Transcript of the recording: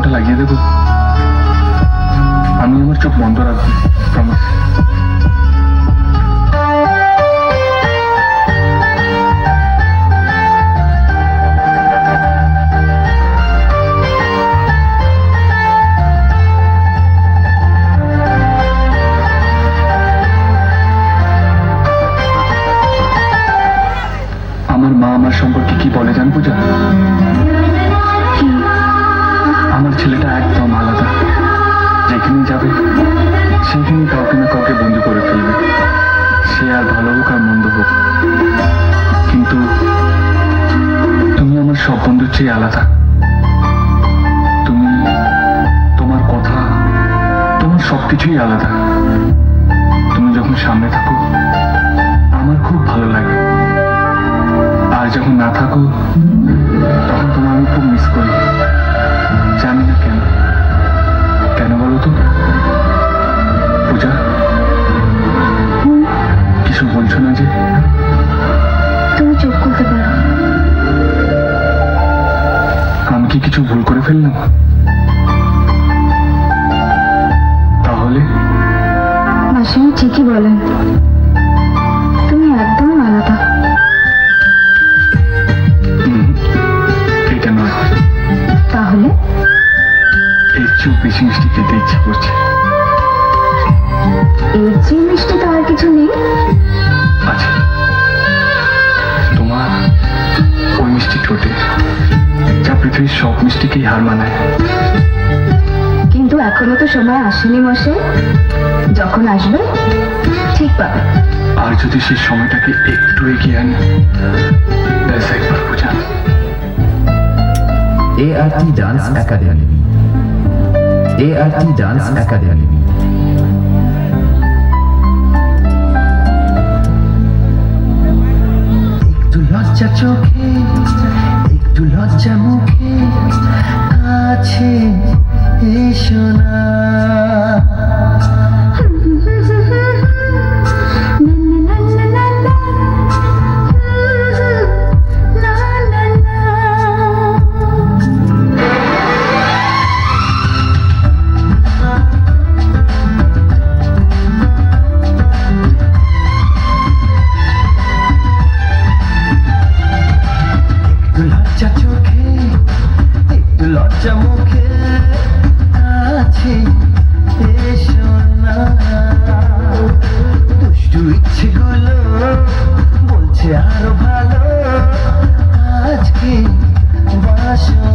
চোখটা লাগিয়ে দেবো? আমি আমার চোখ বন্ধ রাখবো, প্রমিস। আমার মা আমার সম্পর্কে কি বলে জান পূজা? আমার ছেলেটা একদম আলাদা, যেখানে যাবে সেখানে কাউকে না কাউকে বন্ধু করে ফেলবে, সে আর ভালো হোক আর মন্দ হোক। কিন্তু তুমি আমার সব বন্ধুর চেয়ে আলাদা। তুমি, তোমার কথা, তোমার সবকিছুই আলাদা। তুমি যখন সামনে থাকো আমার খুব ভালো লাগে, আর যখন না থাকো তখন তোমার আমি খুব মিস করি। জানি না কেন, কেন বলো তো? পূজা, কিছু বলছো না যে? তুমি চুপ করতে পারো। আমি কি কিছু ভুল করে ফেললাম? তাহলে মাসিমা ঠিকই বলেন, তুমি একদম আলাদা। এটা নয়, তাহলে এর চেয়েও বেশি মিষ্টি খেতে ইচ্ছে করছে। এর চেয়ে মিষ্টি তো আর কিছু নেই। আচ্ছা, তোমার ওই মিষ্টি ঠোঁটে যা পৃথিবীর সব মিষ্টিকেই হার মানায়। কিন্তু এখনো তো সময় আসেনি মশাই, যখন আসবে ঠিক পাবে। আর যদি সেই সময়টাকে একটু এগিয়ে আনে, ব্যাস একবার পূজা। ART dance academy, ART dance academy. একটু লজ্জা চোখে, একটু লজ্জা মুখে, কাছে এসো না। লজ্জা চোখে, একটু লজ্জা মুখে, কাছে এসো না। দুষ্টু ইচ্ছেগুলো বলছে আরো ভালো, আজকে বাসো